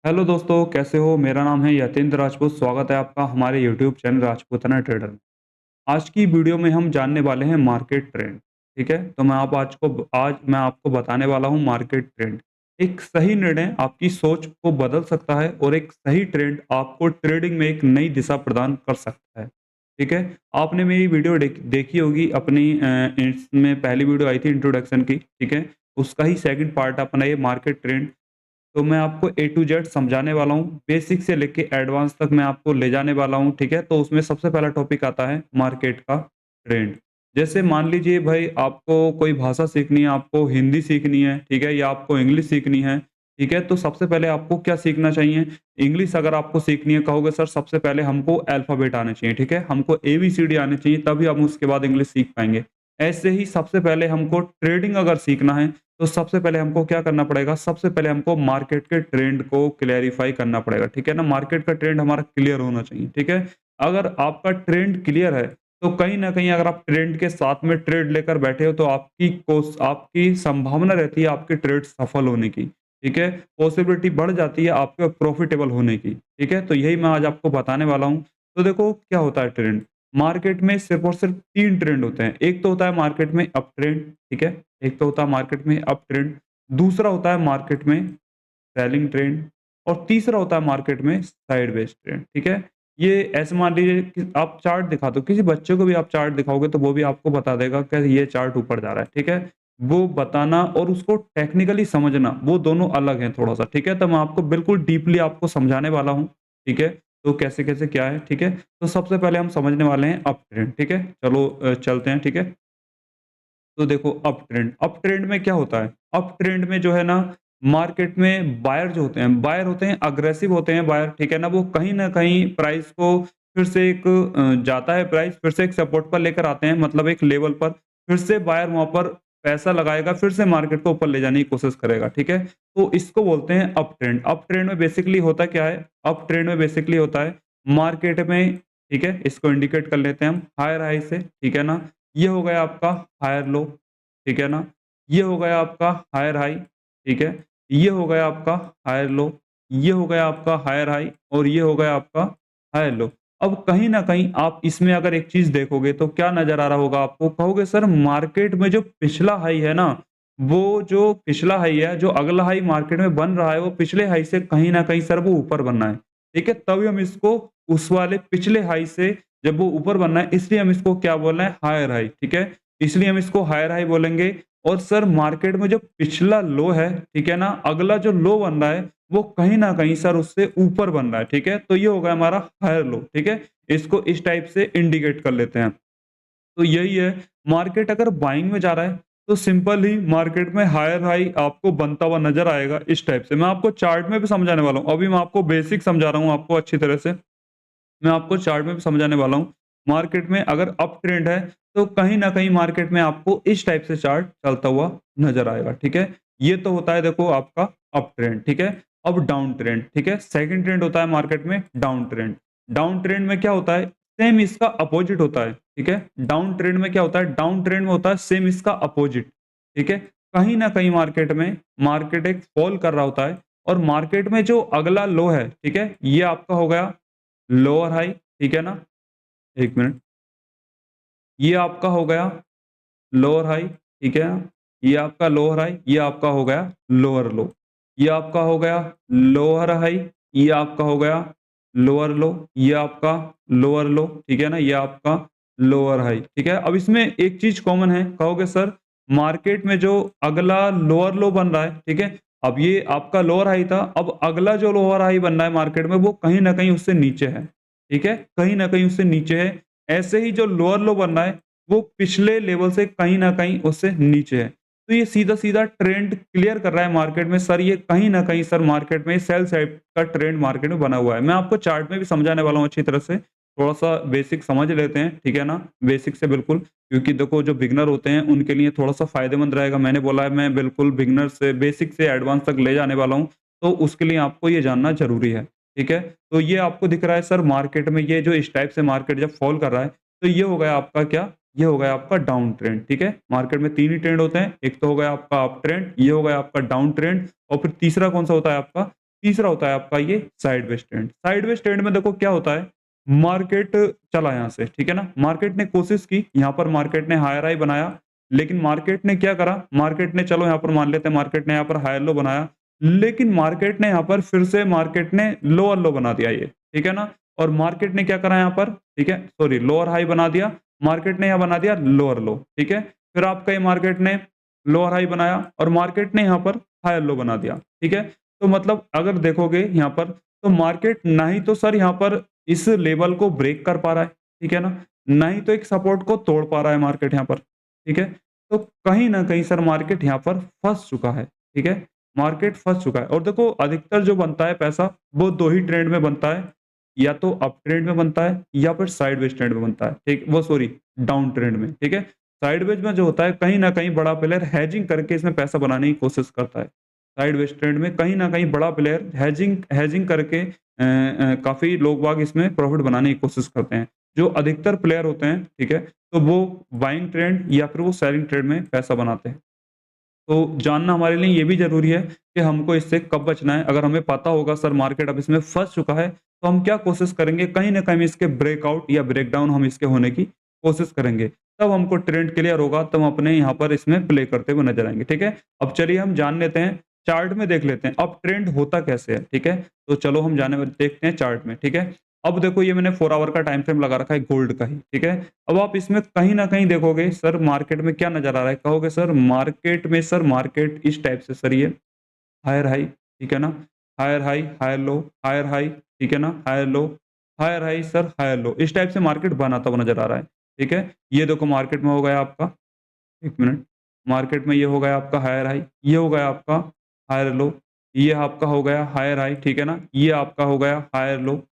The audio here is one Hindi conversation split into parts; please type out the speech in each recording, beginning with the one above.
हेलो दोस्तों, कैसे हो? मेरा नाम है यतीन्द्र राजपूत। स्वागत है आपका हमारे यूट्यूब चैनल राजपूताना ट्रेडर में। आज की वीडियो में हम जानने वाले हैं मार्केट ट्रेंड। ठीक है? तो आज मैं आपको बताने वाला हूँ मार्केट ट्रेंड। एक सही निर्णय आपकी सोच को बदल सकता है और एक सही ट्रेंड आपको ट्रेडिंग में एक नई दिशा प्रदान कर सकता है। ठीक है? आपने मेरी वीडियो देखी होगी अपनी इसमें पहली वीडियो आई थी इंट्रोडक्शन की। ठीक है? उसका ही सेकंड पार्ट अपना ये मार्केट ट्रेंड। तो मैं आपको ए टू जेड समझाने वाला हूँ, बेसिक से लेके एडवांस तक मैं आपको ले जाने वाला हूँ, ठीक है? तो उसमें सबसे पहला टॉपिक आता है मार्केट का ट्रेंड। जैसे मान लीजिए भाई आपको कोई भाषा सीखनी है, आपको हिंदी सीखनी है, ठीक है? या आपको इंग्लिश सीखनी है, ठीक है? तो सबसे पहले आपको क्या सीखना चाहिए? इंग्लिश अगर आपको सीखनी है कहोगे सर सबसे पहले हमको अल्फ़ाबेट आने चाहिए, ठीक है? हमको एबीसीडी आने चाहिए तभी हम उसके बाद इंग्लिश सीख पाएँगे। ऐसे ही सबसे पहले हमको ट्रेडिंग अगर सीखना है तो सबसे पहले हमको क्या करना पड़ेगा? सबसे पहले हमको मार्केट के ट्रेंड को क्लैरिफ़ाई करना पड़ेगा, ठीक है ना? मार्केट का ट्रेंड हमारा क्लियर होना चाहिए, ठीक है? अगर आपका ट्रेंड क्लियर है, तो कहीं न कहीं अगर आप ट्रेंड के साथ में ट्रेड लेकर बैठे हो, तो आपकी संभावना रहती है आपके ट्रेड सफल होने की, ठीक है? पॉसिबिलिटी बढ़ जाती है आपके प्रॉफ़िटेबल होने की, ठीक है? तो यही मैं आज आपको बताने वाला हूँ। तो देखो क्या होता है ट्रेंड? मार्केट में सिर्फ़ और सिर्फ़ 3 ट्रेंड होते हैं। एक तो होता है मार्केट में अप ट्रेंड, ठीक है? एक तो होता है मार्केट में अप ट्रेंड, दूसरा होता है मार्केट में सेलिंग ट्रेंड और तीसरा होता है मार्केट में साइडवेज ट्रेंड, ठीक है? ये ऐसे मान लीजिए कि आप चार्ट दिखा दो, किसी बच्चे को भी आप चार्ट दिखाओगे तो वो भी आपको बता देगा कि ये चार्ट ऊपर जा रहा है, ठीक है? वो बताना और उसको टेक्निकली समझना, वो दोनों अलग हैं थोड़ा-सा, ठीक है? तो मैं आपको बिल्कुल डीपली आपको समझाने वाला हूँ, ठीक है? तो कैसे-कैसे क्या है, ठीक है? तो सबसे पहले हम समझने वाले हैं अप ट्रेंड, ठीक है? चलो चलते हैं, ठीक है? तो देखो अप ट्रेंड में क्या होता है? अप ट्रेंड में जो है ना मार्केट में बायर होते हैं अग्रेसिव होते हैं बायर, ठीक है ना? वो कहीं न कहीं प्राइस को फिर से एक जाता है प्राइस फिर से एक सपोर्ट पर लेकर आते हैं मतलब एक लेवल पर, फिर से बायर वहाँ पर पैसा लगाएगा, फिर से मार्केट को ऊपर ले जाने की कोशिश करेगा, ठीक है? तो इसको बोलते हैं अप ट्रेंड। अप ट्रेंड में बेसिकली होता क्या है? अप ट्रेंड में बेसिकली होता है मार्केट में, ठीक है? इसको इंडिकेट कर लेते हैं हम हायर हाई से, ठीक है ना? ये हो गया आपका हायर लो, ठीक है ना? ये हो गया आपका हायर हाई, ठीक है? ये हो गया आपका हायर लो, ये हो गया आपका हायर हाई और ये हो गया आपका हायर लो। अब कहीं न कहीं आप इसमें अगर एक चीज़ देखोगे तो क्या नज़र आ रहा होगा आपको? कहोगे सर मार्केट में जो पिछला हाई है ना, वो जो पिछला हाई है, जो अगला हाई मार्केट में बन रहा है, वो पिछले हाई से कहीं न कहीं सर वो ऊपर बनना है, ठीक है? तभी हम इसको उस वाले पिछले हाई से जब वो ऊपर बनना है इसलिए हम इसको क्या बोल रहे हैं हायर हाई, ठीक है? इसलिए हम इसको हायर हाई बोलेंगे और सर मार्केट में जो पिछला लो है, ठीक है ना? अगला जो लो बन रहा है, वो कहीं न कहीं सर उससे ऊपर बन रहा है, ठीक है? तो ये हो गया हमारा हायर लो, ठीक है? इसको इस टाइप से इंडिकेट कर लेते हैं। तो यही है, मार्केट अगर बाइंग में जा रहा है, तो सिंपल ही मार्केट में हायर हाई आपको बनता हुआ नज़र आएगा इस टाइप से। मैं आपको चार्ट में भी समझाने वाला हूँ। अभी मैं आपको बेसिक समझा रहा हूँ आपको अच्छी तरह से। मैं आपको चार्ट में भी समझाने वाला हूँ। मार्केट में अगर अप ट्रेंड है, तो कहीं न कहीं मार्केट में आपको इस टाइप से चार्ट चलता हुआ नज़र आएगा, ठीक है? ये तो होता है देखो आपका अप ट्रेंड, ठीक है? अब डाउन ट्रेंड, ठीक है? सेकंड ट्रेंड होता है मार्केट में डाउन ट्रेंड। डाउन ट्रेंड में क्या होता है? सेम इसका अपोजिट होता है, ठीक है? डाउन ट्रेंड में क्या होता है? डाउन ट्रेंड में होता है सेम इसका अपोजिट, ठीक है? कहीं न कहीं मार्केट में मार्केट एक फॉल कर रहा होता है और मार्केट में जो अगला लो है, ठीक है? ये आपका हो गया लोअर हाई, ठीक है ना? 1 मिनट। ये आपका हो गया लोअर हाई, ठीक है? ये आपका लोअर हाई, ये आपका हो गया लोअर लो। ये आपका हो गया लोअर हाई, ये आपका हो गया लोअर लो, ये आपका लोअर लो, ठीक है ना? ये आपका लोअर हाई, ठीक है? अब इसमें एक चीज़ कॉमन है, कहोगे सर मार्केट में जो अगला लोअर लो बन रहा है, ठीक है? अब ये आपका लोअर हाई था, अब अगला जो लोअर हाई बन रहा है मार्केट में वो कहीं न कहीं उससे नीचे है, ठीक है? कहीं न कहीं उससे नीचे है। ऐसे ही जो लोअर लो बन रहा है वो पिछले लेवल से कहीं न कहीं उससे नीचे है। तो ये सीधा-सीधा ट्रेंड क्लियर कर रहा है मार्केट में सर ये कहीं न कहीं सर मार्केट में सेल साइड का ट्रेंड मार्केट में बना हुआ है। मैं आपको चार्ट में भी समझाने वाला हूँ अच्छी तरह से। थोड़ा-सा बेसिक समझ लेते हैं, ठीक है ना? बेसिक से बिल्कुल क्योंकि देखो जो बिगिनर होते हैं उनके लिए थोड़ा-सा फ़ायदेमंद रहेगा। मैंने बोला है मैं बिल्कुल बिगिनर से बेसिक से एडवांस तक ले जाने वाला हूँ, तो उसके लिए आपको ये जानना ज़रूरी है, ठीक है? तो ये आपको दिख रहा है सर मार्केट में ये जो इस टाइप से मार्केट जब फॉल कर रहा है, तो ये हो गया आपका क्या? ये हो गया आपका डाउन ट्रेंड, ठीक है? मार्केट में 3 ही ट्रेंड होते हैं, एक तो हो गया आपका अप ट्रेंड, ये हो गया आपका डाउन ट्रेंड और फिर तीसरा कौन-सा होता है आपका तीसरा होता है आपका ये साइडवेज ट्रेंड। साइडवेज ट्रेंड में देखो क्या होता है, मार्केट चला यहाँ से, ठीक है ना? मार्केट ने कोशिश की, यहाँ पर मार्केट ने हायर हाई बनाया, लेकिन मार्केट ने क्या करा, मार्केट ने चलो यहाँ पर मान लेते हैं मार्केट ने यहाँ पर हायर लो बनाया, लेकिन मार्केट ने यहाँ पर फिर से मार्केट ने लोअर लो बना दिया ये, ठीक है ना? और मार्केट ने क्या करा यहाँ पर, ठीक है, सॉरी लोअर हाई बना दिया, मार्केट ने यहाँ बना दिया लोअर लो, ठीक है? फिर आपका ये मार्केट ने लोअर हाई बनाया और मार्केट ने यहाँ पर हायर लो बना दिया, ठीक है? तो मतलब अगर देखोगे यहाँ पर, तो मार्केट ना ही तो सर यहाँ पर इस लेवल को ब्रेक कर पा रहा है, ठीक है ना? ना ही तो एक सपोर्ट को तोड़ पा रहा है मार्केट यहाँ पर, ठीक है? तो कहीं न कहीं सर मार्केट यहाँ पर फँस चुका है, ठीक है? मार्केट फँस चुका है और देखो अधिकतर जो बनता है पैसा, वो 2 ही ट्रेंड में बनता है, या तो अप ट्रेंड में बनता है या फिर साइडवेज ट्रेंड में बनता है, ठीक? वो सॉरी डाउन ट्रेंड में, ठीक है? साइडवेज में जो होता है कहीं न कहीं बड़ा प्लेयर हेजिंग करके इसमें पैसा बनाने की कोशिश करता है। साइडवेज ट्रेंड में कहीं न कहीं बड़ा प्लेयर हेजिंग हेजिंग करके काफ़ी लोग बाग इसमें प्रॉफ़िट बनाने की कोशिश करते हैं। जो अधिकतर प्लेयर होते हैं, ठीक है? तो वो बाइंग ट्रेंड या फिर वो सेलिंग ट्रेंड में पैसा बनाते हैं। तो जानना हमारे लिए ये भी ज़रूरी है कि हमको इससे कब बचना है। अगर हमें पता होगा सर मार्केट अब इसमें फँस चुका है, तो हम क्या कोशिश करेंगे, कहीं न कहीं इसके ब्रेकआउट या ब्रेकडाउन हम इसके होने की कोशिश करेंगे। तब हमको ट्रेंड क्लियर होगा, तब हम अपने यहाँ पर इसमें प्ले करते हुए नज़र आएँगे, ठीक है? अब चलिए हम जान लेते हैं, चार्ट में देख लेते हैं, अब ट्रेंड होता कैसे है, ठीक है? तो चलो हम देखते हैं चार्ट में, ठीक है? अब देखो ये मैंने 4 आवर का टाइम फ्रेम लगा रखा है गोल्ड का ही, ठीक है? अब आप इसमें कहीं न कहीं देखोगे सर मार्केट में क्या नज़र आ रहा है? कहोगे सर मार्केट में सर मार्केट इस टाइप से सर ये हायर हाई, ठीक है ना? Higher high, higher low, higher high, ठीक है ना? Higher low, higher high sir, higher low, इस टाइप से मार्केट बनाता हुआ नज़र आ रहा है, ठीक है? ये देखो मार्केट में हो गया आपका 1 मिनट, मार्केट में ये हो गया आपका हायर हाई, ये हो गया आपका हायर लो, ये आपका हो गया हायर हाई, ठीक है ना? ये आपका हो गया हायर लो,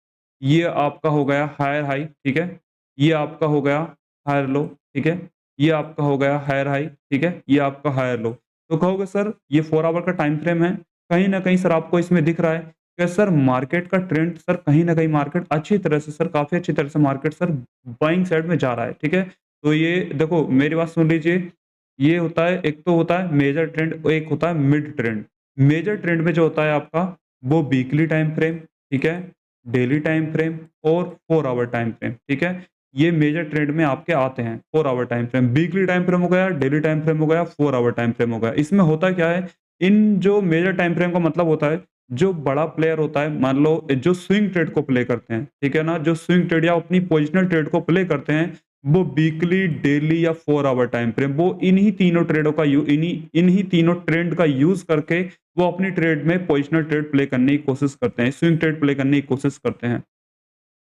ये आपका हो गया हायर हाई, ठीक है? ये आपका हो गया हायर लो, ठीक है? ये आपका हो गया हायर हाई, ठीक है? ये आपका हायर लो। तो कहोगे सर ये 4 आवर का टाइम फ्रेम है, कहीं न कहीं सर आपको इसमें दिख रहा है कि सर मार्केट का ट्रेंड सर कहीं न कहीं मार्केट अच्छी तरह से सर काफ़ी अच्छी तरह से मार्केट सर बाइंग साइड में जा रहा है, ठीक है? तो ये देखो मेरी बात सुन लीजिए, ये होता है, एक तो होता है मेजर ट्रेंड, एक होता है मिड ट्रेंड। मेजर ट्रेंड में जो होता है आपका, वो वीकली टाइम फ्रेम, ठीक है? डेली टाइम फ्रेम और 4 आवर टाइम फ्रेम, ठीक है? ये मेजर ट्रेंड में आपके आते हैं, 4 hour time frame, weekly time frame हो गया, डेली टाइम फ्रेम हो गया, 4 आवर टाइम फ्रेम हो गया। इसमें होता क्या है, इन जो मेजर टाइम फ्रेम का मतलब होता है, जो बड़ा प्लेयर होता है, मान लो जो स्विंग ट्रेड को प्ले करते हैं, ठीक है ना? जो स्विंग ट्रेड या अपनी पोजिशनल ट्रेड को प्ले करते हैं, वो वीकली, डेली या 4 आवर टाइम फ्रेम, वो इन्हीं तीनों ट्रेडों का इन्हीं इन्हीं तीनों ट्रेंड का यूज़ करके वो अपनी ट्रेड में पोजिशनल ट्रेड प्ले करने की कोशिश करते हैं, स्विंग ट्रेड प्ले करने की कोशिश करते हैं।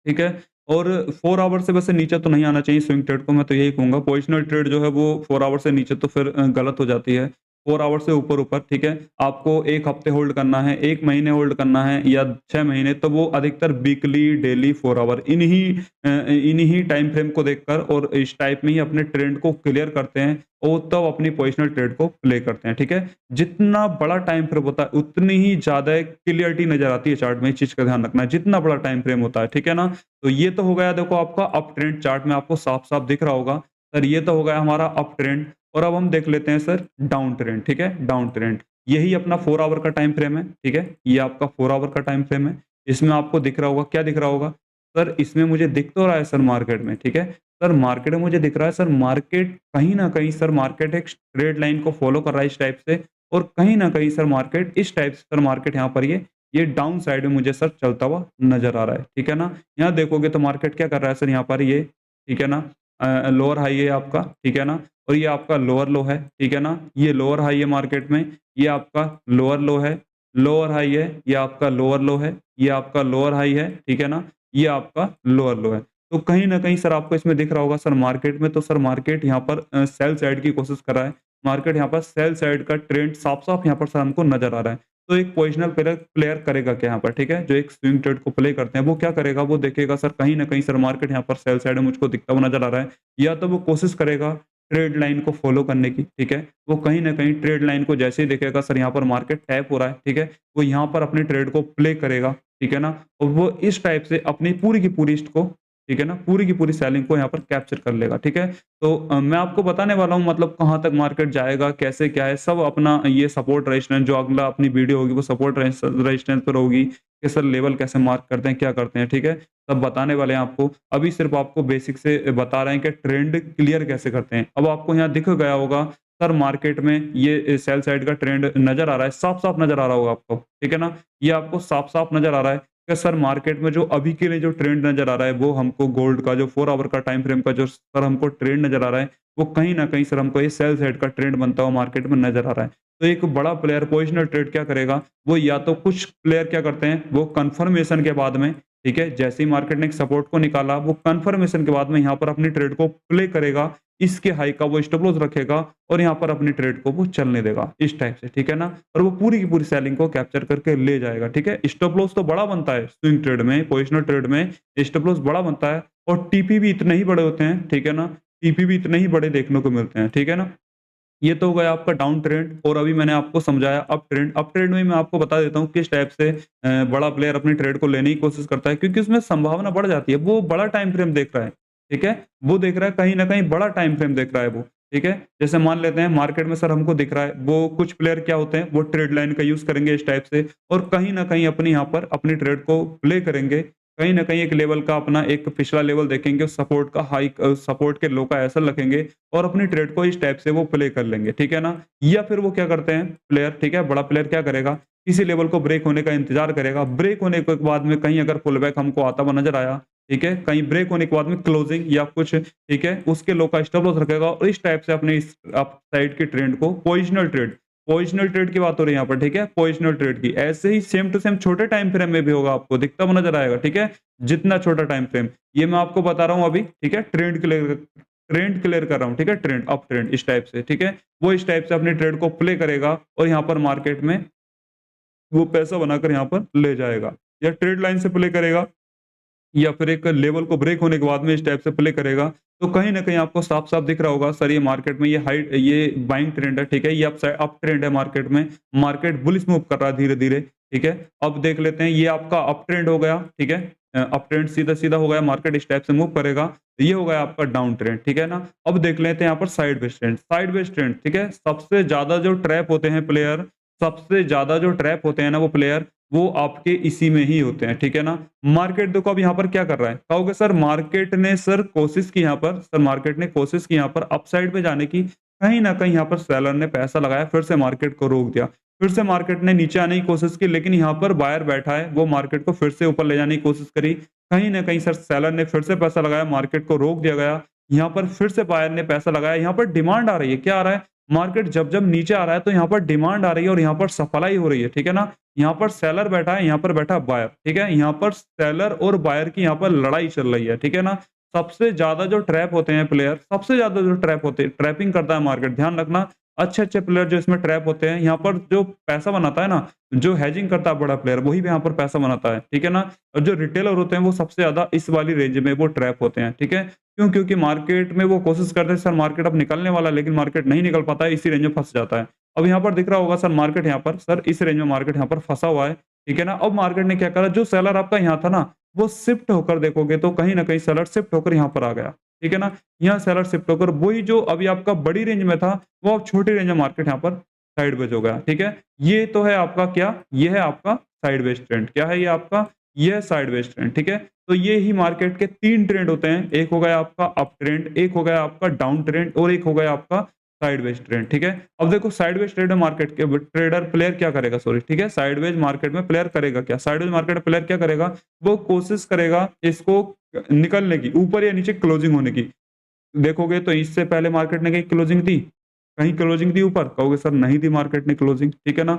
ठीक है? और 4 आवर से वैसे नीचे तो नहीं आना चाहिए स्विंग ट्रेड को, मैं तो यही कहूँगा। पोज़िशनल ट्रेड जो है वो 4 आवर से नीचे तो फिर गलत हो जाती है। 4 आवर से ऊपर-ऊपर, ठीक है? आपको 1 हफ्ते होल्ड करना है, 1 महीने होल्ड करना है या 6 महीने, तो वो अधिकतर वीकली, डेली, 4 आवर इन्हीं टाइम फ्रेम को देखकर और इस टाइप में ही अपने ट्रेंड को क्लियर करते हैं और तब अपनी पोज़िशनल ट्रेड को प्ले करते हैं, ठीक है? जितना बड़ा टाइम फ्रेम होता है, उतनी ही ज़्यादा क्लियरिटी नज़र आती है चार्ट में, इस चीज़ का ध्यान रखना है, जितना बड़ा टाइम फ्रेम होता है, ठीक है ना? तो ये तो हो गया देखो आपका अप ट्रेंड, चार्ट में आपको साफ-साफ दिख रहा होगा। सर ये तो हो गया हमारा अप ट्रेंड और अब हम देख लेते हैं सर डाउन ट्रेंड, ठीक है? Down trend. यही अपना 4 आवर का टाइम फ्रेम है, ठीक है? ये आपका 4 आवर का टाइम फ्रेम है। इसमें आपको दिख रहा होगा, क्या दिख रहा होगा? सर इसमें मुझे दिख तो रहा है सर मार्केट में, ठीक है? सर मार्केट में मुझे दिख रहा है सर मार्केट कहीं न कहीं सर मार्केट एक स्ट्रेट लाइन को फ़ॉलो कर रहा है इस टाइप से और कहीं न कहीं सर मार्केट इस टाइप से सर मार्केट यहाँ पर ये डाउन साइड में मुझे सर चलता हुआ नज़र आ रहा है, ठीक है ना? यहाँ देखोगे तो मार्केट क्या कर रहा है सर यहाँ पर ये, ठीक है ना? लोअर हाई है आपका, ठीक है ना? और ये आपका लोअर लो है, ठीक है ना? ये लोअर हाई है मार्केट में, ये आपका लोअर लो है, लोअर हाई है, ये आपका लोअर लो है, ये आपका लोअर हाई है, ठीक है ना? ये आपका लोअर लो है। तो कहीं न कहीं सर आपको इसमें दिख रहा होगा सर मार्केट में, तो सर मार्केट यहाँ पर सेल साइड की कोशिश कर रहा है। मार्केट यहाँ पर सेल साइड का ट्रेंड साफ-साफ यहाँ पर सर हमको नज़र आ रहा है। तो एक पोजिशनल प्लेयर प्लेयर करेगा क्या यहाँ पर, ठीक है? जो एक स्विंग ट्रेड को प्ले करते हैं, वो क्या करेगा? वो देखेगा सर कहीं न कहीं सर मार्केट यहाँ पर सेल साइड में मुझको दिखता हुआ नज़र आ रहा है। या तो वो कोशिश करेगा ट्रेड लाइन को फ़ॉलो करने की, ठीक है? वो कहीं न कहीं ट्रेड लाइन को जैसे ही देखेगा सर यहाँ पर मार्केट टैप हो रहा है, ठीक है? वो यहाँ पर अपने ट्रेड को प्ले करेगा, ठीक है ना? और वो इस टाइप से अपनी पूरी की पूरी को ठीक है ना? पूरी की पूरी सेलिंग को यहाँ पर कैप्चर कर लेगा, ठीक है? तो मैं आपको बताने वाला हूँ मतलब कहाँ तक मार्केट जाएगा, कैसे क्या है, सब अपना ये सपोर्ट रेजिस्टेंस जो अगला अपनी वीडियो होगी वो सपोर्ट रेजिस्टेंस पर होगी, कि सर लेवल कैसे मार्क करते हैं, क्या करते हैं, ठीक है? सब बताने वाले हैं आपको। अभी सिर्फ़ आपको बेसिक से बता रहे हैं कि ट्रेंड क्लियर कैसे करते हैं। अब आपको यहाँ दिख गया होगा सर मार्केट में ये सेल साइड का ट्रेंड नज़र आ रहा है, साफ-साफ नज़र आ रहा होगा आपको, ठीक है ना? ये आपको साफ-साफ नज़र आ रहा है कि सर मार्केट में जो अभी के लिए जो ट्रेंड नज़र आ रहा है, वो हमको गोल्ड का जो 4 आवर का टाइम फ्रेम का जो सर हमको ट्रेंड नज़र आ रहा है, वो कहीं न कहीं सर हमको ये सेल साइड का ट्रेंड बनता हुआ मार्केट में नज़र आ रहा है। तो एक बड़ा प्लेयर पोजिशनल ट्रेड क्या करेगा, वो या तो कुछ प्लेयर क्या करते हैं, वो कन्फर्मेशन के बाद में, ठीक है, जैसे ही मार्केट ने एक सपोर्ट को निकाला, वो कन्फर्मेशन के बाद में यहाँ पर अपनी ट्रेड को प्ले करेगा, इसके हाई का वो स्टॉप लॉस रखेगा और यहाँ पर अपनी ट्रेड को वो चलने देगा, इस टाइप से, ठीक है ना? और वो पूरी की पूरी सेलिंग को कैप्चर करके ले जाएगा, ठीक है? स्टॉप लॉस तो बड़ा बनता है स्विंग ट्रेड में, पोजिशनल ट्रेड में स्टॉप लॉस बड़ा बनता है और टीपी भी इतने ही बड़े होते हैं, ठीक है ना? टीपी भी इतने ही बड़े देखने को मिलते हैं, ठीक है ना? ये तो हो गया आपका डाउन ट्रेंड और अभी मैंने आपको समझाया अप ट्रेंड। अप ट्रेंड में मैं आपको बता देता हूँ किस टाइप से बड़ा प्लेयर अपनी ट्रेड को लेने की कोशिश करता है क्योंकि उसमें संभावना बढ़ जाती है। वो बड़ा टाइम फ्रेम देख रहा है, ठीक है? वो देख रहा है कहीं न कहीं बड़ा टाइम फ्रेम देख रहा है वो, ठीक है? जैसे मान लेते हैं मार्केट में सर हमको दिख रहा है, वो कुछ प्लेयर क्या होते हैं, वो ट्रेड लाइन का यूज़ करेंगे इस टाइप से और कहीं न कहीं अपनी यहाँ पर अपनी ट्रेड को प्ले करेंगे। कहीं न कहीं एक लेवल का अपना एक पिछला लेवल देखेंगे, सपोर्ट का हाई सपोर्ट के लो का ऐसा रखेंगे और अपनी ट्रेड को इस टाइप से वो प्ले कर लेंगे, ठीक है ना? या फिर वो क्या करते हैं प्लेयर, ठीक है? बड़ा प्लेयर क्या करेगा, किसी लेवल को ब्रेक होने का इंतज़ार करेगा, ब्रेक होने के बाद में कहीं अगर पुल बैक हमको आता हुआ नज़र आया, ठीक है? कहीं ब्रेक होने के बाद में क्लोजिंग या कुछ, ठीक है? उसके लो का स्टॉप लॉस रखेगा और इस टाइप से अपने इस अप साइड की ट्रेंड को पोजिशनल ट्रेड की बात हो रही है यहाँ पर, ठीक है? पोजिशनल ट्रेड की। ऐसे ही सेम टू सेम छोटे टाइम फ्रेम में भी होगा आपको दिखता हुआ नज़र आएगा, ठीक है? जितना छोटा टाइम फ्रेम, ये मैं आपको बता रहा हूँ अभी, ठीक है? ट्रेंड क्लियर कर रहा हूँ, ठीक है? ट्रेंड, अप ट्रेंड इस टाइप से, ठीक है? वो इस टाइप से अपनी ट्रेड को प्ले करेगा और यहाँ पर मार्केट में वो पैसा बनाकर यहाँ पर ले जाएगा या ट्रेड लाइन से प्ले करेगा या फिर एक लेवल को ब्रेक होने के बाद में इस टाइप से प्ले करेगा, तो कहीं न कहीं आपको साफ-साफ दिख रहा होगा सर ये मार्केट में ये बाइंग ट्रेंड है, ठीक है? ये अप ट्रेंड है मार्केट में, मार्केट बुलिश मूव कर रहा है धीरे-धीरे, ठीक है? अब देख लेते हैं ये आपका अप ट्रेंड हो गया, ठीक है? अप ट्रेंड सीधा-सीधा हो गया, मार्केट इस टाइप से मूव करेगा, ये हो गया आपका डाउन ट्रेंड, ठीक है ना? अब देख लेते हैं यहाँ पर साइडवेज ट्रेंड, ठीक है? सबसे ज़्यादा जो ट्रैप होते हैं ना वो प्लेयर, वो आपके इसी में ही होते हैं, ठीक है ना? मार्केट देखो अब यहाँ पर क्या कर रहा है? कहोगे सर मार्केट ने कोशिश की यहाँ पर अपसाइड पे जाने की, कहीं न कहीं यहाँ पर सेलर ने पैसा लगाया, फिर से मार्केट को रोक दिया। फिर से मार्केट ने नीचे आने की कोशिश की, लेकिन यहाँ पर बायर बैठा है, वो मार्केट को फिर से ऊपर ले जाने की कोशिश करी। कहीं न कहीं सर सेलर ने फिर से पैसा लगाया, मार्केट को रोक दिया गया। यहाँ पर फिर से बायर ने पैसा लगाया, यहाँ पर डिमांड आ रही है, क्या आ रहा है? मार्केट जब-जब नीचे आ रहा है तो यहाँ पर डिमांड आ रही है और यहाँ पर सप्लाई हो रही है, ठीक है ना? यहाँ पर सेलर बैठा है, यहाँ पर बैठा है बायर, ठीक है? यहाँ पर सेलर और बायर की यहाँ पर लड़ाई चल रही है, ठीक है ना? सबसे ज़्यादा जो ट्रैप होते हैं प्लेयर, सबसे ज़्यादा जो ट्रैप होते हैं, ट्रैपिंग करता है मार्केट, ध्यान रखना, अच्छे-अच्छे प्लेयर जो इसमें ट्रैप होते हैं, यहाँ पर जो पैसा बनाता है ना, जो हेजिंग करता है बड़ा प्लेयर, वही भी यहाँ पर पैसा बनाता है, ठीक है ना? और जो रिटेलर होते हैं, वो सबसे ज़्यादा इस वाली रेंज में वो ट्रैप होते हैं, ठीक है? क्यों? क्योंकि मार्केट में वो कोशिश करते हैं सर मार्केट अब निकलने वाला है, लेकिन मार्केट नहीं निकल पाता है, इसी रेंज में फँस जाता है। अब यहाँ पर दिख रहा होगा सर मार्केट यहाँ पर सर इस रेंज में मार्केट यहाँ पर फँसा हुआ है, ठीक है ना? अब मार्केट ने क्या करा, जो सेलर आपका यहाँ था ना, वो शिफ्ट होकर देखोगे तो कहीं न कहीं सेलर शिफ्ट होकर यहाँ पर आ गया, ठीक है ना? यहाँ सेलर शिफ्ट होकर वही जो अभी आपका बड़ी रेंज में था, वो अब छोटी रेंज में मार्केट यहाँ पर साइडवेज हो गया, ठीक है? ये तो है आपका क्या? ये है आपका साइडवेज ट्रेंड। क्या है ये आपका? ये है साइडवेज ट्रेंड, ठीक है? तो ये ही मार्केट के 3 ट्रेंड होते हैं। एक हो गया आपका अप ट्रेंड, एक हो गया आपका डाउन ट्रेंड और एक हो गया आपका साइडवेज ट्रेंड, ठीक है? अब देखो साइडवेज ट्रेंड में मार्केट के ट्रेडर प्लेयर क्या करेगा सॉरी, ठीक है? साइडवेज मार्केट में प्लेयर करेगा क्या? साइडवेज मार्केट में प्लेयर क्या करेगा? वो कोशिश करेगा इसको निकलने की, ऊपर या नीचे क्लोजिंग होने की। देखोगे तो इससे पहले मार्केट ने कहीं क्लोजिंग दी? कहीं क्लोजिंग दी ऊपर? कहोगे सर नहीं दी मार्केट ने क्लोजिंग, ठीक है ना?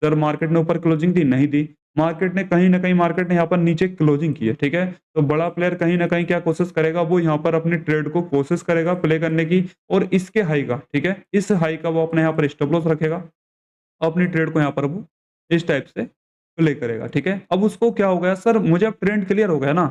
सर मार्केट ने ऊपर क्लोजिंग दी? नहीं दी। मार्केट ने कहीं न कहीं मार्केट ने यहाँ पर नीचे क्लोजिंग की है, ठीक है? तो बड़ा प्लेयर कहीं न कहीं क्या कोशिश करेगा, वो यहाँ पर अपनी ट्रेड को कोशिश करेगा प्ले करने की और इसके हाई का, ठीक है? इस हाई का वो अपने यहाँ पर स्टॉप लॉस रखेगा। अपनी ट्रेड को यहाँ पर वो इस टाइप से प्ले करेगा, ठीक है? अब उसको क्या हो गया सर मुझे अब ट्रेंड क्लियर हो गया ना,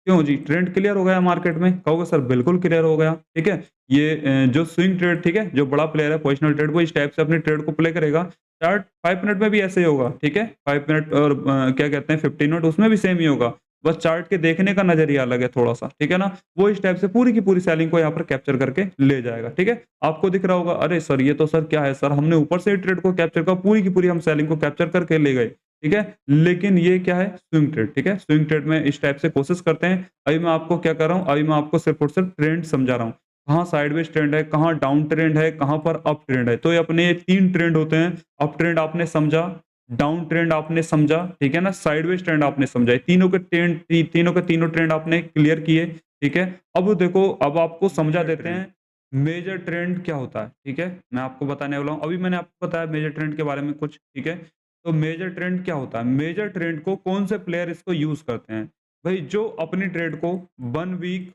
क्यों जी? ट्रेंड क्लियर हो गया मार्केट में? कहोगे सर बिल्कुल क्लियर हो गया, ठीक है? ये जो स्विंग ट्रेड ठीक है? जो बड़ा प्लेयर है पोजिशनल ट्रेड वो इस टाइप से अपनी ट्रेड को प्ले करेगा। चार्ट 5 मिनट में भी ऐसे ही होगा, ठीक है? 5 मिनट और क्या कहते हैं 15 मिनट उसमें भी सेम ही होगा। बस चार्ट के देखने का नज़रिया अलग है थोड़ा-सा, ठीक है ना? वो इस टाइप से पूरी की पूरी सेलिंग को यहाँ पर कैप्चर करके ले जाएगा, ठीक है? आपको दिख रहा होगा, अरे सर ये तो सर क्या है सर, हमने ऊपर से ही ट्रेड को कैप्चर किया, पूरी की पूरी हम सेलिंग को कैप्चर करके ले गए, ठीक है? लेकिन ये क्या है, स्विंग ट्रेड, ठीक है? स्विंग ट्रेड में इस टाइप से कोशिश करते हैं। अभी मैं आपको क्या कर रहा हूँ, अभी मैं आपको सिर्फ़ और सिर्फ़ ट्रेंड समझा रहा हूँ। कहाँ साइडवेज ट्रेंड है, कहाँ डाउन ट्रेंड है, कहाँ पर अप ट्रेंड है। तो ये अपने 3 ट्रेंड होते हैं। अप ट्रेंड आपने समझा, डाउन ट्रेंड आपने समझा, ठीक है ना? साइडवेज ट्रेंड आपने समझा। ये तीनों के तीनों के तीनों ट्रेंड आपने क्लियर किए, ठीक है? अब देखो, अब आपको समझा देते हैं मेजर ट्रेंड क्या होता है, ठीक है? मैं आपको बताने वाला हूँ। अभी मैंने आपको बताया मेजर ट्रेंड के बारे में कुछ, ठीक है? तो मेजर ट्रेंड क्या होता है? मेजर ट्रेंड को कौन से प्लेयर इसको यूज़ करते हैं? भई जो अपनी ट्रेड को 1 वीक,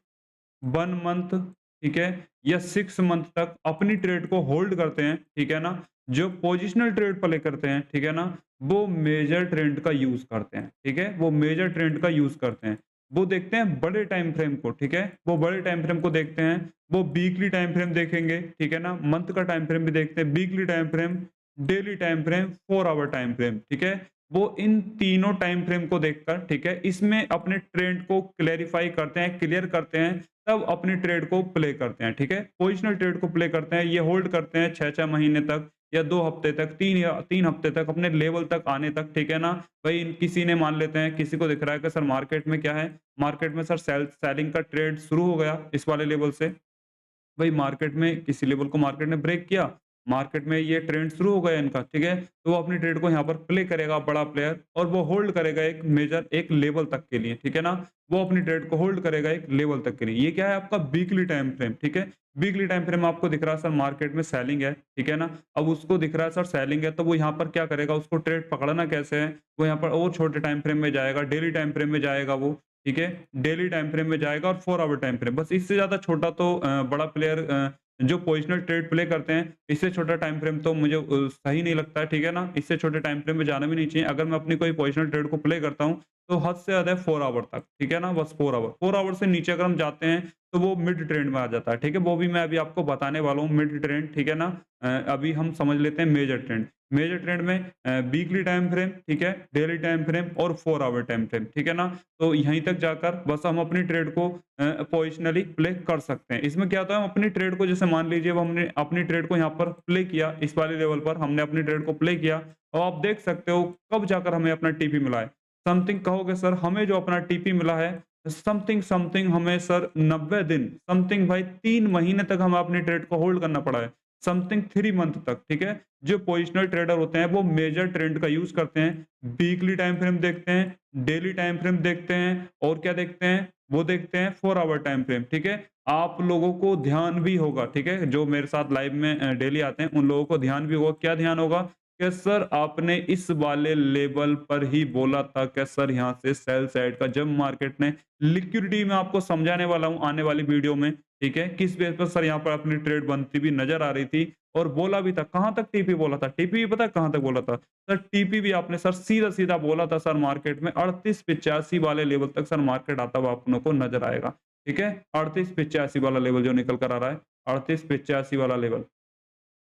1 मंथ, ठीक है? या 6 मंथ तक अपनी ट्रेड को होल्ड करते हैं, ठीक है ना? जो पोजिशनल ट्रेड प्ले करते हैं, ठीक है ना? वो मेजर ट्रेंड का यूज़ करते हैं, ठीक है? वो मेजर ट्रेंड का यूज़ करते हैं। वो देखते हैं बड़े टाइम फ्रेम को, ठीक है? वो बड़े टाइम फ्रेम को देखते हैं, वो वीकली टाइम फ्रेम देखेंगे, ठीक है ना? मंथ का टाइम फ्रेम भी देखते हैं, weekly time frame, daily time frame, 4 hour time frame, ठीक है? वो इन तीनों टाइम फ्रेम को देखकर, ठीक है, इसमें अपने ट्रेंड को क्लैरिफ़ाई करते हैं, क्लियर करते हैं, तब अपनी ट्रेड को प्ले करते हैं, ठीक है? पोज़िशनल ट्रेड को प्ले करते हैं, ये होल्ड करते हैं 6-6 महीने तक या 2 हफ्ते तक, 3 या 3 हफ्ते तक, अपने लेवल तक आने तक, ठीक है ना? भई किसी ने मान लेते हैं, किसी को दिख रहा है कि सर मार्केट में क्या है, मार्केट में सर सेलिंग का ट्रेड शुरू हो गया इस वाले लेवल से। वही मार्केट में किसी लेवल को मार्केट ने ब्रेक किया, मार्केट में ये ट्रेंड शुरू हो गया इनका, ठीक है? तो वो अपनी ट्रेड को यहाँ पर प्ले करेगा बड़ा प्लेयर और वो होल्ड करेगा एक लेवल तक के लिए, ठीक है ना? वो अपनी ट्रेड को होल्ड करेगा एक लेवल तक के लिए। ये क्या है आपका वीकली टाइम फ्रेम, ठीक है? वीकली टाइम फ्रेम आपको दिख रहा है सर मार्केट में सेलिंग है, ठीक है ना? अब उसको दिख रहा है सर सेलिंग है तो वो यहाँ पर क्या करेगा, उसको ट्रेड पकड़ना कैसे है? वो यहाँ पर और छोटे टाइम फ्रेम में जाएगा, डेली टाइम फ्रेम में जाएगा वो, ठीक है? डेली टाइम फ्रेम में जाएगा और 4 आवर टाइम फ्रेम, बस इससे ज़्यादा छोटा तो बड़ा प्लेयर जो पोजिशनल ट्रेड प्ले करते हैं, इससे छोटा टाइम फ्रेम तो मुझे सही नहीं लगता है, ठीक है ना? इससे छोटे टाइम फ्रेम में जाना भी नहीं चाहिए। अगर मैं अपनी कोई पोजिशनल ट्रेड को प्ले करता हूँ, तो हद से ज़्यादा 4 आवर तक, ठीक है ना? बस 4 आवर। 4 आवर से नीचे अगर हम जाते हैं, तो वो मिड ट्रेंड में आ जाता है, ठीक है? वो भी मैं अभी आपको बताने वाला हूँ मिड ट्रेंड, ठीक है ना? अभी हम समझ लेते हैं मेजर ट्रेंड। मेजर ट्रेंड में वीकली टाइम फ्रेम, ठीक है? डेली टाइम फ्रेम और 4 आवर टाइम फ्रेम, ठीक है ना? तो यहीं तक जाकर बस हम अपनी ट्रेड को पोजिशनली प्ले कर सकते हैं। इसमें क्या होता है, हम अपनी ट्रेड को जैसे मान लीजिए अब हमने अपनी ट्रेड को यहाँ पर प्ले किया, इस वाले लेवल पर हमने अपनी ट्रेड को प्ले किया और आप देख सकते हो कब जाकर हमें अपना टीपी मिला है। समथिंग कहोगे सर हमें जो अपना टीपी मिला है, समथिंग समथिंग हमें सर 90 दिन, समथिंग भाई 3 महीने तक हमें अपनी ट्रेड को होल्ड करना पड़ा है। समथिंग 3 मंथ तक, ठीक है? जो पोजिशनल ट्रेडर होते हैं वो मेजर ट्रेंड का यूज़ करते हैं। वीकली टाइम फ्रेम देखते हैं, डेली टाइम फ्रेम देखते हैं और क्या देखते हैं? वो देखते हैं 4 आवर टाइम फ्रेम, ठीक है? आप लोगों को ध्यान भी होगा, ठीक है? जो मेरे साथ लाइव में डेली आते हैं, उन लोगों को ध्यान भी होगा। क्या ध्यान होगा? कि सर आपने इस वाले लेवल पर ही बोला था कि सर यहाँ से सेल साइड का, जब मार्केट ने लिक्विडिटी में आपको समझाने वाला हूँ आने वाली वीडियो में, ठीक है? किस बेस पर सर यहाँ पर अपनी ट्रेड बनती हुई नज़र आ रही थी और बोला भी था, कहाँ तक टीपी बोला था? टीपी भी पता है कहाँ तक बोला था? सर टीपी भी आपने सर सीधा-सीधा बोला था सर मार्केट में 38-85 वाले लेवल तक सर मार्केट आता हुआ आप लोगों को नज़र आएगा, ठीक है? 38-85 वाला लेवल जो निकल कर आ रहा है, 38-85 वाला लेवल।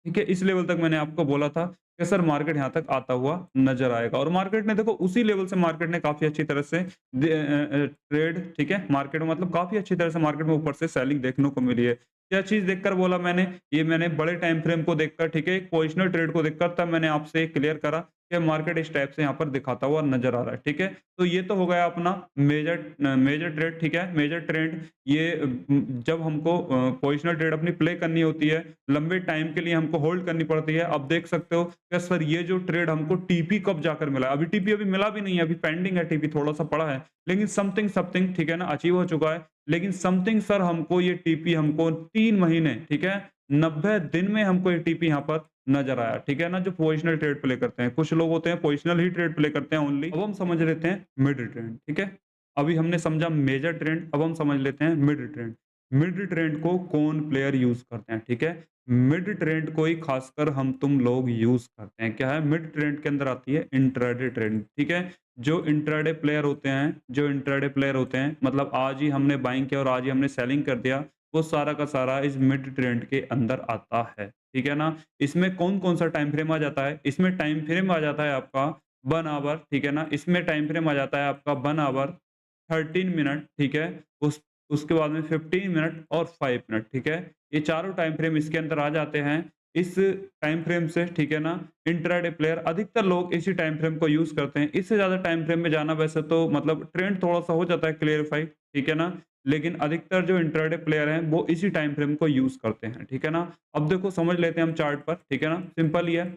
ठीक है, इस लेवल तक मैंने आपको बोला था कि सर मार्केट यहाँ तक आता हुआ नज़र आएगा और मार्केट ने देखो उसी लेवल से मार्केट ने काफ़ी अच्छी तरह से ट्रेड, ठीक है? मार्केट में मतलब काफ़ी अच्छी तरह से मार्केट में ऊपर से सेलिंग देखने को मिली है। क्या चीज़ देखकर बोला मैंने? ये मैंने बड़े टाइम फ्रेम को देखकर, ठीक है? एक पोजिशनल ट्रेड को देखकर तब मैंने आपसे क्लियर करा कि मार्केट इस टाइप से यहाँ पर दिखाता हुआ नज़र आ रहा है, ठीक है? तो ये तो हो गया अपना मेजर ट्रेड, ठीक है? मेजर ट्रेंड ये जब हमको पोजिशनल ट्रेड अपनी प्ले करनी होती है, लंबे टाइम के लिए हमको होल्ड करनी पड़ती है। अब देख सकते हो कि सर ये जो ट्रेड हमको टीपी कब जाकर मिला है? अभी टीपी अभी मिला भी नहीं है, अभी पेंडिंग है टीपी, थोड़ा-सा पड़ा है। लेकिन समथिंग समथिंग, ठीक है ना, अचीव हो चुका है। लेकिन समथिंग सर हमको ये टीपी हमको 3 महीने, ठीक है, 90 दिन में हमको ये टीपी यहाँ पर नज़र आया, ठीक है ना? जो पोजिशनल ट्रेड प्ले करते हैं। कुछ लोग होते हैं पोजिशनल ही ट्रेड प्ले करते हैं ओनली। अब हम समझ लेते हैं मिड ट्रेंड, ठीक है? अभी हमने समझा मेजर ट्रेंड, अब हम समझ लेते हैं मिड ट्रेंड। मिड ट्रेंड को कौन प्लेयर यूज़ करते हैं, ठीक है? मिड ट्रेंड को ही खासकर हम तुम लोग यूज़ करते हैं। क्या है? मिड ट्रेंड के अंदर आती है इंट्राडे ट्रेंड, ठीक है? जो इंट्राडे प्लेयर होते हैं, मतलब आज ही हमने बाइंग किया और आज ही हमने सेलिंग कर दिया, वो सारा का सारा इस मिड ट्रेंड के अंदर आता है, ठीक है ना? इसमें कौन-कौन सा टाइम फ्रेम आ जाता है? इसमें टाइम फ्रेम आ जाता है आपका 1 आवर, ठीक है ना? इसमें टाइम फ्रेम आ जाता है आपका 1 आवर, 13 मिनट, ठीक है? उसके बाद में 15 मिनट और 5 मिनट, ठीक है? ये चारों टाइम फ्रेम इसके अंदर आ जाते हैं। इस टाइम फ्रेम से, ठीक है ना, इंट्राडे प्लेयर अधिकतर लोग इसी टाइम फ्रेम को यूज़ करते हैं। इससे ज़्यादा टाइम फ्रेम में जाना वैसे तो मतलब ट्रेंड थोड़ा-सा हो जाता है क्लेरिफ़ाई, ठीक है ना? लेकिन अधिकतर जो इंट्राडे प्लेयर हैं, वो इसी टाइम फ्रेम को यूज़ करते हैं, ठीक है ना? अब देखो समझ लेते हैं हम चार्ट पर, ठीक है ना? सिंपल ही है।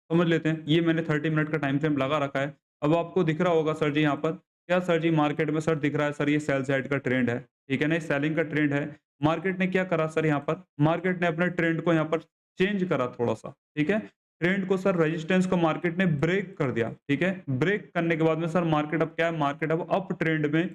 समझ लेते हैं। ये मैंने 30 मिनट का टाइम फ्रेम लगा रखा है। अब आपको दिख रहा होगा सर जी यहाँ पर, क्या सर जी मार्केट में सर दिख रहा है सर ये सेल साइड का ट्रेंड है, ठीक है ना? ये सेलिंग का ट्रेंड है। मार्केट ने क्या करा सर यहाँ पर? मार्केट ने अपने ट्रेंड को यहाँ पर चेंज करा थोड़ा-सा, ठीक है? ट्रेंड को सर रेजिस्टेंस को मार्केट ने ब्रेक कर दिया, ठीक है? ब्रेक करने के बाद में सर मार्केट अब क्या है? मार्केट अब अप ट्रेंड में,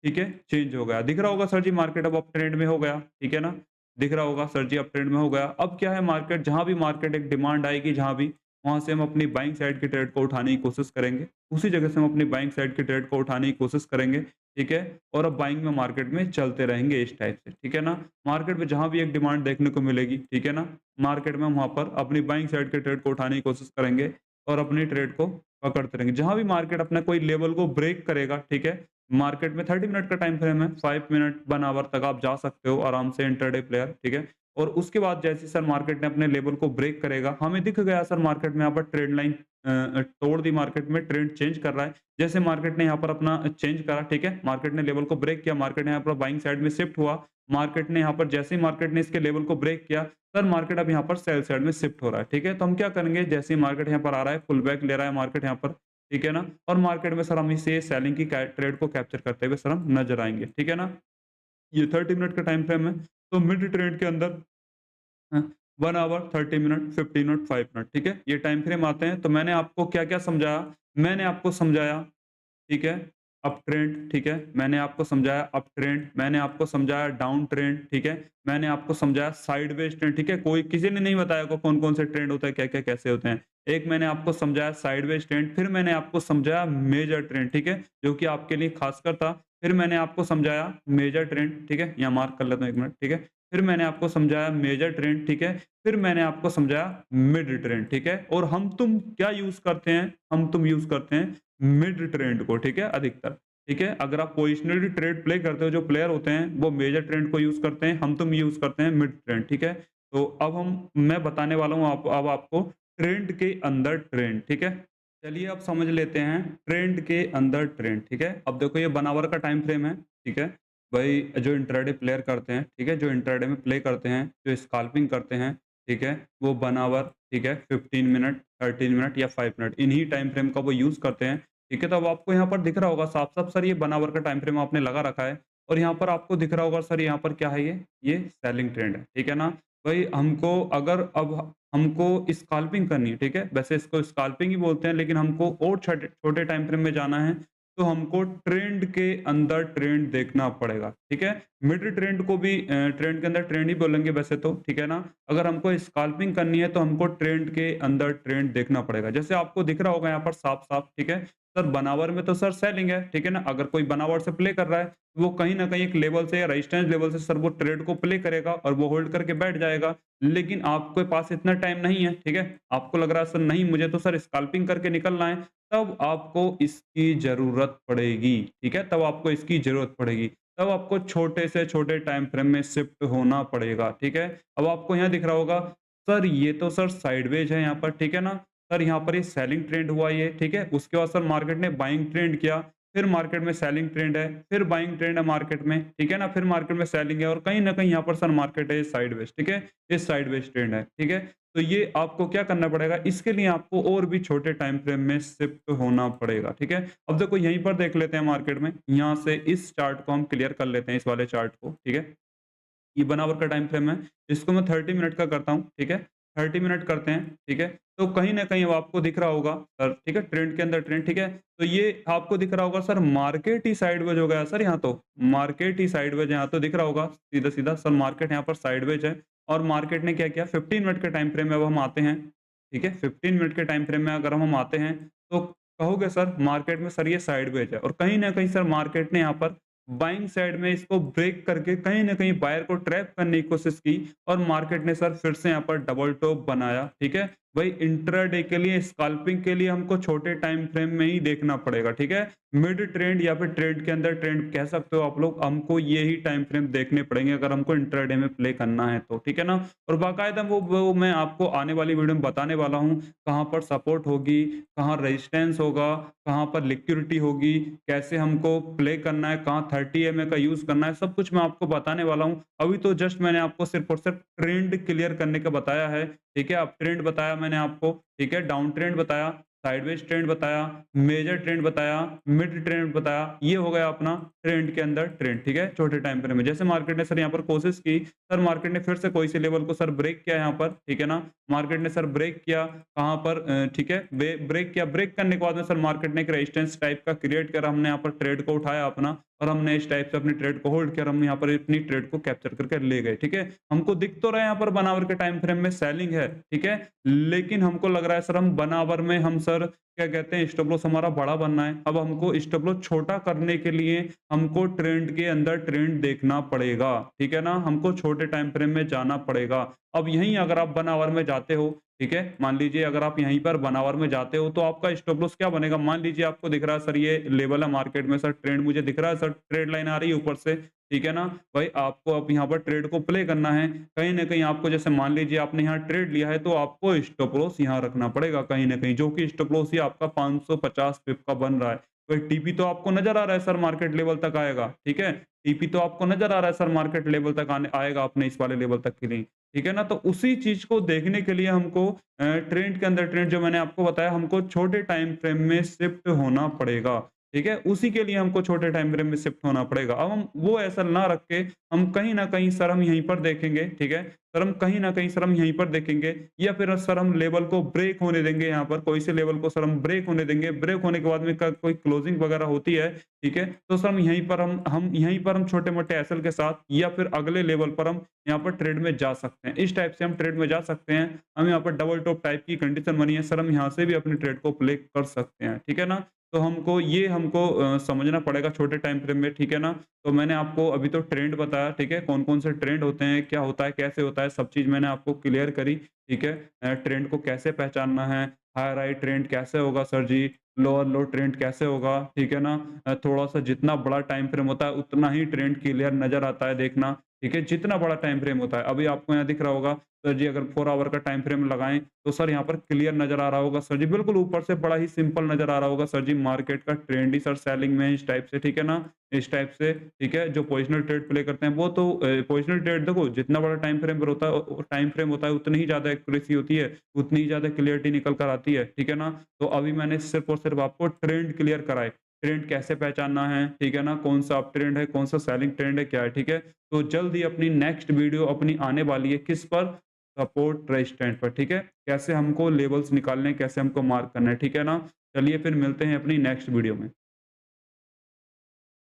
ठीक है, चेंज हो गया। दिख रहा होगा सर जी मार्केट अब अप ट्रेंड में हो गया, ठीक है ना? दिख रहा होगा सर जी अप ट्रेंड में हो गया। अब क्या है मार्केट जहाँ भी मार्केट एक डिमांड आएगी जहाँ भी, वहाँ से हम अपनी बाइंग साइड की ट्रेड को उठाने की कोशिश करेंगे। उसी जगह से हम अपनी बाइंग साइड की ट्रेड को उठाने की कोशिश करेंगे, ठीक है? और अब बाइंग में मार्केट में चलते रहेंगे इस टाइप से, ठीक है ना? मार्केट में जहाँ भी एक डिमांड देखने को मिलेगी, ठीक है ना? मार्केट में हम वहाँ पर अपनी बाइंग साइड की ट्रेड को उठाने की कोशिश करेंगे और अपनी ट्रेड को पकड़ते रहेंगे। जहाँ भी मार्केट अपना कोई लेवल को ब्रेक करेगा, ठीक है? मार्केट में 30 मिनट का टाइम फ्रेम है, 5 मिनट 1 आवर तक आप जा सकते हो आराम से इंट्राडे प्लेयर, ठीक है? और उसके बाद जैसे सर मार्केट ने अपने लेवल को ब्रेक करेगा, हमें दिख गया सर मार्केट में यहाँ पर ट्रेंड लाइन तोड़ दी, मार्केट में ट्रेंड चेंज कर रहा है। जैसे मार्केट ने यहाँ पर अपना चेंज करा, ठीक है? मार्केट ने लेवल को ब्रेक किया, मार्केट ने यहाँ पर बाइंग साइड में शिफ्ट हुआ। मार्केट ने यहाँ पर जैसे ही मार्केट ने इसके लेवल को ब्रेक किया, सर मार्केट अब यहाँ पर सेल साइड में शिफ्ट हो रहा है, ठीक है? तो हम क्या करेंगे जैसे ही मार्केट यहाँ पर आ रहा है, पुल बैक ले रहा है मार्केट यहाँ पर, ठीक है ना? और मार्केट में सर हम इसे सेलिंग की ट्रेड को कैप्चर करते हुए सर हम नज़र आएँगे, ठीक है ना? ये 30 मिनट का टाइम फ्रेम है। तो मिड ट्रेड के अंदर अ, 1 आवर, 30 मिनट, 15 मिनट, 5 मिनट, ठीक है? ये टाइम फ्रेम आते हैं। तो मैंने आपको क्या-क्या समझाया? मैंने आपको समझाया, ठीक है? अप ट्रेंड, ठीक है? मैंने आपको समझाया अप ट्रेंड, मैंने आपको समझाया डाउन ट्रेंड, ठीक है? मैंने आपको समझाया साइडवेज ट्रेंड, ठीक है? कोई किसी ने नहीं बताया को कौन-कौन से ट्रेंड होता है, क्या-क्या कैसे होते हैं। एक मैंने आपको समझाया साइडवेज ट्रेंड, फिर मैंने आपको समझाया मेजर ट्रेंड, ठीक है? जो कि आपके लिए खासकर था। फिर मैंने आपको समझाया मेजर ट्रेंड, ठीक है? यहाँ मार्क कर लेता हूँ 1 मिनट, ठीक है? फिर मैंने आपको समझाया मेजर ट्रेंड, ठीक है? फिर मैंने आपको समझाया मिड ट्रेंड, ठीक है? और हम तुम क्या यूज़ करते हैं? हम तुम यूज़ करते हैं मिड ट्रेंड को, ठीक है? अधिकतर, ठीक है? अगर आप पोजिशनली ट्रेड प्ले करते हो, जो प्लेयर होते हैं वो मेजर ट्रेंड को यूज़ करते हैं, हम तुम यूज़ करते हैं मिड ट्रेंड, ठीक है? तो अब मैं बताने वाला हूँ अब आपको ट्रेंड के अंदर ट्रेंड, ठीक है? चलिए अब समझ लेते हैं ट्रेंड के अंदर ट्रेंड, ठीक है? अब देखो ये 1 आवर का टाइम फ्रेम है, ठीक है? भाई जो इंट्राडे प्लेयर करते हैं, ठीक है? जो इंट्राडे में प्ले करते हैं, जो स्काल्पिंग करते हैं, ठीक है? वो 1 आवर, ठीक है? 15 मिनट, 13 मिनट या 5 मिनट इन्हीं टाइम फ्रेम का वो यूज़ करते हैं, ठीक है? तो अब आपको यहाँ पर दिख रहा होगा साफ-साफ सर ये 1 आवर का टाइम फ्रेम आपने लगा रखा है और यहाँ पर आपको दिख रहा होगा सर यहाँ पर क्या है ये सेलिंग ट्रेंड है, ठीक है ना? भाई हमको अगर अब हमको स्काल्पिंग करनी है, ठीक है? वैसे इसको स्काल्पिंग ही बोलते हैं लेकिन हमको और छोटे छोटे टाइम फ्रेम में जाना है, तो हमको ट्रेंड के अंदर ट्रेंड देखना पड़ेगा, ठीक है? मिड ट्रेंड को भी ट्रेंड के अंदर ट्रेंड ही बोलेंगे वैसे तो, ठीक है ना? अगर हमको स्काल्पिंग करनी है तो हमको ट्रेंड के अंदर ट्रेंड देखना पड़ेगा। जैसे आपको दिख रहा होगा यहाँ पर साफ-साफ, ठीक है? सर बनावर में तो सर सेलिंग है, ठीक है ना? अगर कोई बनावर से प्ले कर रहा है, वो कहीं न कहीं एक लेवल से या रेजिस्टेंस लेवल से सर वो ट्रेड को प्ले करेगा और वो होल्ड करके बैठ जाएगा। लेकिन आपके पास इतना टाइम नहीं है, ठीक है? आपको लग रहा है सर नहीं मुझे तो सर स्काल्पिंग करके निकलना है, तब आपको इसकी ज़रूरत पड़ेगी, ठीक है? तब आपको इसकी ज़रूरत पड़ेगी। तब आपको छोटे से छोटे टाइम फ्रेम में शिफ्ट होना पड़ेगा, ठीक है? अब आपको यहाँ दिख रहा होगा, सर ये तो सर साइडवेज है यहाँ पर, ठीक है ना? सर यहाँ पर ये सेलिंग ट्रेंड हुआ ये, ठीक है? उसके बाद सर मार्केट ने बाइंग ट्रेंड किया, फिर मार्केट में सेलिंग ट्रेंड है, फिर बाइंग ट्रेंड है मार्केट में, ठीक है ना? फिर मार्केट में सेलिंग है और कहीं न कहीं यहाँ पर सर मार्केट है साइडवेज, ठीक है? ये साइडवेज ट्रेंड है, ठीक है? तो ये आपको क्या करना पड़ेगा, इसके लिए आपको और भी छोटे टाइम फ्रेम में शिफ्ट होना पड़ेगा, ठीक है? अब देखो यहीं पर देख लेते हैं मार्केट में, यहाँ से इस चार्ट को हम क्लियर कर लेते हैं, इस वाले चार्ट को, ठीक है? ये 1 आवर का टाइम फ्रेम है, इसको मैं 30 मिनट का करता हूँ, ठीक है? 30 मिनट करते हैं, ठीक है? तो कहीं न कहीं अब आपको दिख रहा होगा सर, ठीक है? ट्रेंड के अंदर ट्रेंड, ठीक है? तो ये आपको दिख रहा होगा सर मार्केट ही साइडवेज हो गया सर यहाँ तो, मार्केट ही साइडवेज है यहाँ तो दिख रहा होगा सीधा-सीधा सर मार्केट यहाँ पर साइडवेज है और मार्केट ने क्या किया 15 मिनट के टाइम फ्रेम में अब हम आते हैं, ठीक है? 15 मिनट के टाइम फ्रेम में अगर हम आते हैं, तो कहोगे सर मार्केट में सर ये साइडवेज है और कहीं न कहीं सर मार्केट ने यहाँ पर बाइंग साइड में इसको ब्रेक करके कहीं न कहीं बायर को ट्रैप करने की कोशिश की और मार्केट ने सर फिर से यहाँ पर डबल टॉप बनाया, ठीक है? भाई इंट्राडे के लिए, स्कैल्पिंग के लिए हमको छोटे टाइम फ्रेम में ही देखना पड़ेगा, ठीक है? मिड ट्रेंड या फिर ट्रेड के अंदर ट्रेंड कह सकते हो आप लोग, हमको ये ही टाइम फ्रेम देखने पड़ेंगे अगर हमको इंट्राडे में प्ले करना है तो, ठीक है ना? और बाकायदा वो मैं आपको आने वाली वीडियो में बताने वाला हूँ, कहाँ पर सपोर्ट होगी, कहाँ रेजिस्टेंस होगा, कहाँ पर लिक्विडिटी होगी, कैसे हमको प्ले करना है, कहाँ 30 एमए का यूज़ करना है, सब कुछ मैं आपको बताने वाला हूँ। अभी तो जस्ट मैंने आपको सिर्फ़ और सिर्फ़ ट्रेंड क्लियर करने का बताया है, ठीक है? अप ट्रेंड बताया मैंने आपको, ठीक है? डाउन ट्रेंड बताया, साइडवेज ट्रेंड बताया, मेजर ट्रेंड बताया, मिड ट्रेंड बताया, ये हो गया अपना ट्रेंड के अंदर ट्रेंड, ठीक है? छोटे टाइम फ्रेम में। जैसे मार्केट ने सर यहाँ पर कोशिश की, सर मार्केट ने फिर से कोई से लेवल को सर ब्रेक किया यहाँ पर, ठीक है ना? मार्केट ने सर ब्रेक किया, कहाँ पर ठीक है? ब्रेक किया, ब्रेक करने के बाद में सर मार्केट ने एक रेजिस्टेंस टाइप का क्रिएट करा, हमने यहाँ पर ट्रेड को उठाया अपना और हमने इस टाइप से अपनी ट्रेड को होल्ड किया और हम यहाँ पर अपनी ट्रेड को कैप्चर करके ले गए, ठीक है? हमको दिख तो रहा है यहाँ पर 1 आवर के टाइम फ्रेम में सेलिंग है, ठीक है? लेकिन हमको लग रहा है सर हम 1 आवर में हम सर क्या कहते हैं स्टॉप लॉस हमारा बड़ा बनना है। अब हमको स्टॉप लॉस छोटा करने के लिए हमको ट्रेंड के अंदर ट्रेंड देखना पड़ेगा, ठीक है ना? हमको छोटे टाइम फ्रेम में जाना पड़ेगा। अब यहीं अगर आप 1 आवर में जाते हो, ठीक है? मान लीजिए अगर आप यहीं पर 1 आवर में जाते हो तो आपका स्टॉप लॉस क्या बनेगा? मान लीजिए आपको दिख रहा है सर ये लेवल है मार्केट में, सर ट्रेंड मुझे दिख रहा है, सर ट्रेड लाइन आ रही है ऊपर से, ठीक है ना? भाई आपको अब यहाँ पर ट्रेड को प्ले करना है। कहीं न कहीं आपको जैसे मान लीजिए आपने यहाँ ट्रेड लिया है तो आपको स्टॉप लॉस यहाँ रखना पड़ेगा कहीं न कहीं, जो कि स्टॉप लॉस ही आपका 550 पिप का बन रहा है। भाई टीपी तो आपको नज़र आ रहा है सर मार्केट लेवल तक आएगा, ठीक है? टीपी तो आपको नज़र आ रहा है सर मार्केट लेवल तक आने आएगा अपने इस वाले लेवल तक के लिए, ठीक है ना? तो उसी चीज़ को देखने के लिए हमको ट्रेंड के अंदर ट्रेंड जो मैंने आपको बताया हमको छोटे टाइम फ्रेम में शिफ्ट होना पड़ेगा, ठीक है? उसी के लिए हमको छोटे टाइम फ्रेम में शिफ्ट होना पड़ेगा। अब हम वो ऐसा ना रख के हम कहीं न कहीं सर हम यहीं पर देखेंगे, ठीक है? सर हम कहीं न कहीं सर हम यहीं पर देखेंगे या फिर सर हम लेवल को ब्रेक होने देंगे यहाँ पर, कोई से लेवल को सर हम ब्रेक होने देंगे। ब्रेक होने के बाद में क कोई क्लोजिंग वगैरह होती है, ठीक है? तो सर हम यहीं पर हम यहीं पर हम छोटे-मोटे एसएल के साथ या फिर अगले लेवल पर हम यहाँ पर ट्रेड में जा सकते हैं। इस टाइप से हम ट्रेड में जा सकते हैं। हम यहाँ पर डबल टॉप टाइप की कंडीशन बनी है, सर हम यहाँ से भी अपनी ट्रेड को प्ले कर सकते हैं, ठीक है ना? तो हमको समझना पड़ेगा छोटे टाइम फ्रेम में, ठीक है ना? तो मैंने आपको अभी तो ट्रेंड बताया, ठीक है? कौन-कौन से ट्रेंड होते हैं, क्या होता है, कैसे होता है, सब चीज़ मैंने आपको क्लियर करी, ठीक है? ट्रेंड को कैसे पहचानना है, हायर हाई ट्रेंड कैसे होगा सर जी, लोअर लो ट्रेंड कैसे होगा, ठीक है ना? थोड़ा-सा जितना बड़ा टाइम फ्रेम होता है उतना ही ट्रेंड क्लियर नज़र आता है देखना, ठीक है? जितना बड़ा टाइम फ्रेम होता है। अभी आपको यहाँ दिख रहा होगा, सर जी अगर 4 आवर का टाइम फ्रेम लगाएँ तो सर यहाँ पर क्लियर नज़र आ रहा होगा सर जी, बिल्कुल ऊपर से बड़ा ही सिंपल नज़र आ रहा होगा सर जी, मार्केट का ट्रेंड ही सर सेलिंग में है इस टाइप से, ठीक है ना? इस टाइप से, ठीक है? जो पोजिशनल ट्रेड प्ले करते हैं वो तो पोजिशनल ट्रेड देखो जितना बड़ा टाइम फ्रेम पर होता है टाइम फ्रेम होता है उतनी ही ज़्यादा एक्यूरेसी होती है, उतनी ही ज़्यादा क्लियरिटी निकल कर आती है, ठीक है ना? तो अभी मैंने सिर्फ़ और सिर्फ़ आपको ट्रेंड क्लियर कराए, ट्रेंड कैसे पहचानना है, ठीक है ना? कौन-सा अप ट्रेंड है, कौन-सा सेलिंग ट्रेंड है, क्या है, ठीक है? तो जल्द ही अपनी नेक्स्ट वीडियो अपनी आने वाली है, किस पर? सपोर्ट रेजिस्टेंट पर, ठीक है? कैसे हमको लेवल्स निकालने हैं, कैसे हमको मार्क करना है, ठीक है ना? चलिए फिर मिलते हैं अपनी नेक्स्ट वीडियो में।